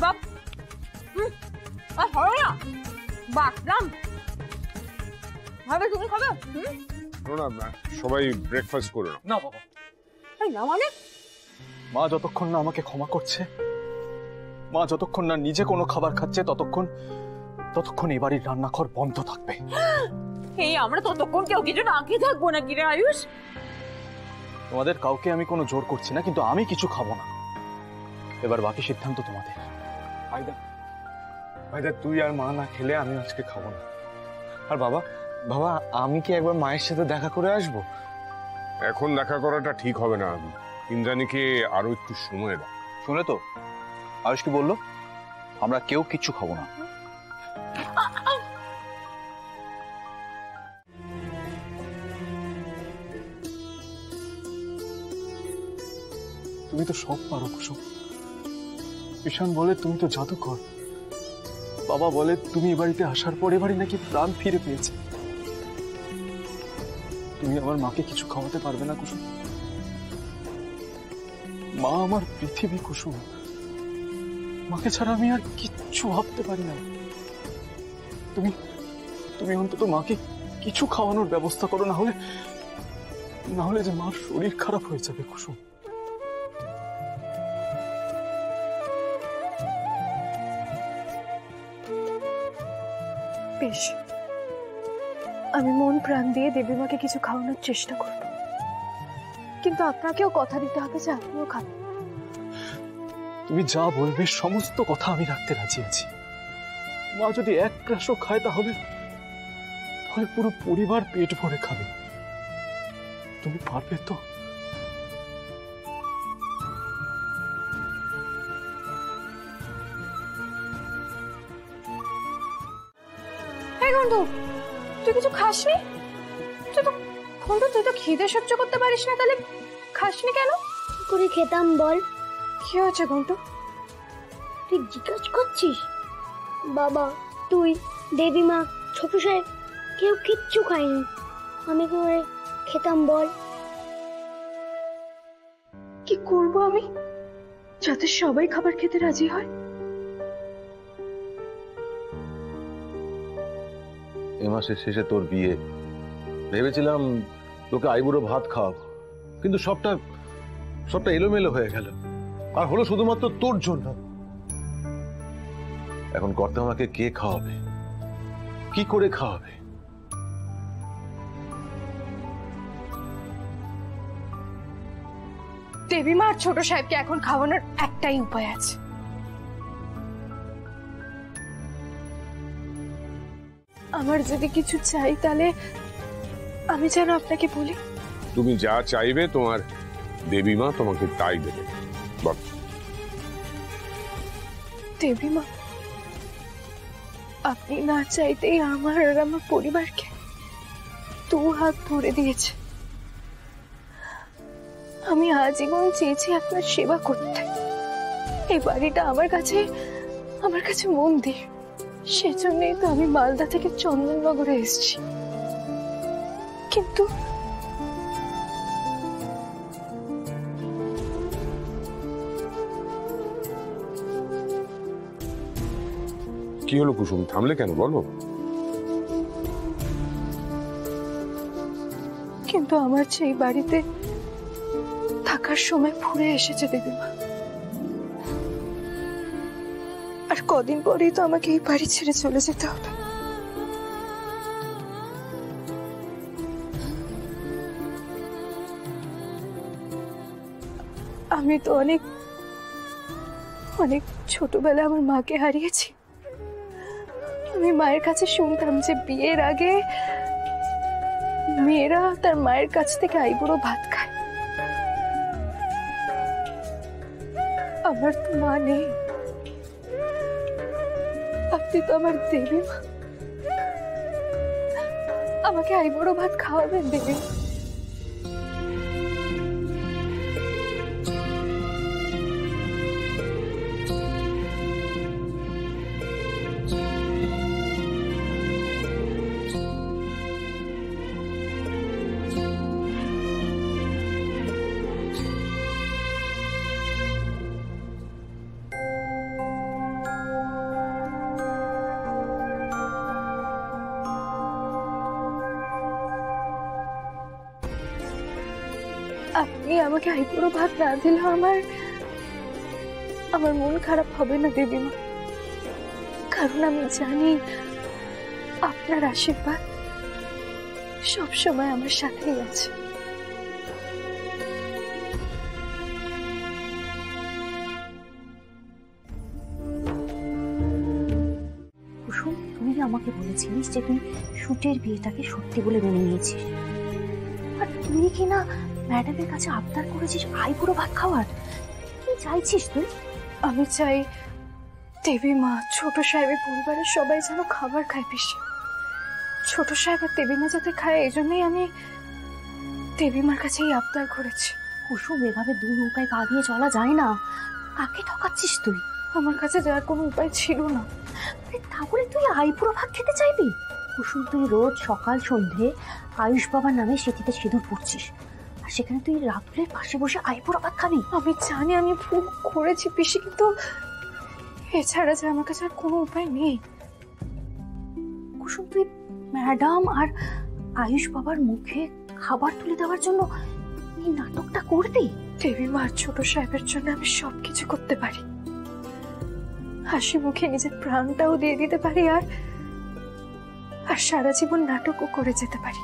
বাপ আর হলো না বাকলাম ভাবে তুমি খাবে না সবাই ব্রেকফাস্ট করো না বাবা এই না মানে মা যতক্ষণ না আমাকে ক্ষমা করছে, মা যতক্ষণ না নিজে কোনো খাবার খাচ্ছে ততক্ষণ এই বাড়ির রান্নাঘর বন্ধ থাকবে। এই আমরা ততক্ষণ কেউ কিছু না খেয়ে থাকবো না কি রে আয়ুষ? তোমাদের কাউকে আমি কোনো জোর করছি না, কিন্তু আমি কিছু খাবো না। এবার বাকি সিদ্ধান্ত তোমাদের। ভাইদা তুই আর মা না খেলে আমি আজকে খাবো না। আর বাবা আমি কি একবার মায়ের সাথে দেখা করে আসবো? এখন দেখা করাটা ঠিক হবে না, ইন্দ্রাণীকে আরো একটু সময় দাও। শুনে তো আয়ুষ কি বললো, আমরা কেউ কিচ্ছু খাবো না। তুমি তো সব পারো কুসুম। ঈশান বলে তুমি তো জাদুকর, বাবা বলে তুমি এ বাড়িতে আসার পর এ বাড়ি নাকি প্রাণ ফিরে পেয়েছে। তুমি আমার মাকে কিছু খাওয়াতে পারবে না কুসুম? মা আমার পৃথিবী কুসুম, মাকে ছাড়া আমি আর কিচ্ছু ভাবতে পারি না। তুমি অন্তত মাকে কিছু খাওয়ানোর ব্যবস্থা করো, না হলে যে মার শরীর খারাপ হয়ে যাবে কুসুম। বেশ, আমি মন প্রাণ দিয়ে দেবীমাকে কিছু খাওয়ানোর চেষ্টা করব, কিন্তু আপনাকেও কথা দিতে হবে যে আপনিও খাবেন। তুমি যা বলবে সমস্ত কথা আমি রাখতে রাজি আছি। মা যদি এক গ্রাসও খায় তাহলে পুরো পরিবার পেট ভরে খাবে। তুমি পারবে তো? বন্ধু, তুই কিছু খাসনি? তুই তো খিদে সহ্য করতে পারিস না, তাহলে খাসনি কেন? করে খেতাম বল। কি হয়েছে ঘন্টু, তুই জিজ্ঞাসা করছিস? বাবা, তুই, দেবীমা, ছোট সাহেব কেউ কিচ্ছু খায়নি, আমি কি করে খেতাম বল? কি করব আমি যাতে সবাই খাবার খেতে রাজি হয়? এ মাসের শেষে তোর বিয়ে, ভেবেছিলাম তোকে আইবুড়ো ভাত খাওয়াবো, কিন্তু সবটা এলোমেলো হয়ে গেল, আর হলো শুধুমাত্র তোর জন্য। এখন কর্তা আমাকে কে খাওয়াবে, কি করে খাওয়াবে? দেবীমা আর ছোট সাহেবকে এখন খাওয়ানোর একটাই উপায় আছে। আমার যদি কিছু চাই তাহলে আমি যেন আপনাকে বলি। তুমি যা চাইবে তোমার দেবীমা তোমাকে তাই দেবে। বল। দেবীমা, আপনি না চাইতেই আমার আর আমার পরিবারকে 2 হাত ভরে দিয়েছে। আমি আজীবন চেয়েছি আপনার সেবা করতে। এই বাড়িটা আমার কাছে মন্দির, সেজন্যই তো আমি মালদা থেকে চন্দননগরে এসেছি। কিন্তু কি হলো কুসুম, থামলে কেন বলো? কিন্তু আমার সেই বাড়িতে থাকার সময় ফুরে এসেছে দেবীমা, আর কদিন পরেই তো আমাকে এই বাড়ি ছেড়ে চলে যেতে হবে। আমি তো অনেক ছোটবেলায় আমার মাকে হারিয়েছি। আমি মায়ের কাছে শুনতাম যে বিয়ের আগে মেয়েরা তার মায়ের কাছ থেকে আইবুড়ো ভাত খায়। আমার তো মা নেই, আপনি তো আমার দেবীমা, আমাকে আইবুড়ো ভাত খাওয়াবেন দেবীমা? আপনি আমাকে আইবুড়ো ভাত না দিলেও আমার মন খারাপ হবে না দেবীমা, কারণ আমি জানি আপনার আশীর্বাদ সবসময় আমার সাথেই আছে। কুসুম, তুই আমাকে বলেছিলিস যে তুই শুটের বিয়েটাকে সত্যি বলে মেনে নিয়েছিস, আর তুই কিনা ম্যাডামের কাছে আবদার করেছিস আইবুড়ো ভাত খাওয়ার। কি চাইছিস তুই? আমি চাই দেবীমা, ছোট সাহেবের পরিবারের সবাই যেন খাবার খায় পিসি। ছোট সাহেব আর দেবীমা যাতে খায়, এই জন্যই আমি দেবীমার কাছেই আবদার করেছি। কুসুম, এভাবে দু নৌকায় পা দিয়ে চলা যায় না। কাকে ঠকাচ্ছিস তুই? আমার কাছে যাওয়ার কোনো উপায় ছিল না। তাহলে তুই আইবুড়ো ভাত খেতে চাইবি? কুসুম, তুই রোজ সকাল সন্ধে আয়ুষ বাবার নামে সেটিতে সিঁদুর পড়ছিস, আর সেখানে তুই রাতুলের পাশে বসে আইবুড়ো ভাত খাবি? আমি জানি আমি ভুল করেছি পিসি, কিন্তু এছাড়া যে আমার কাছে আর কোনো উপায় নেই। কুসুম, তুই ম্যাডাম আর আয়ুষ বাবার মুখে খাবার তুলে দেওয়ার জন্য এই নাটকটা করবি? দেবীমা আর ছোট সাহেবের জন্য আমি সবকিছু করতে পারি, হাসি মুখে নিজের প্রাণটাও দিয়ে দিতে পারি, আর সারা জীবন নাটকও করে যেতে পারি।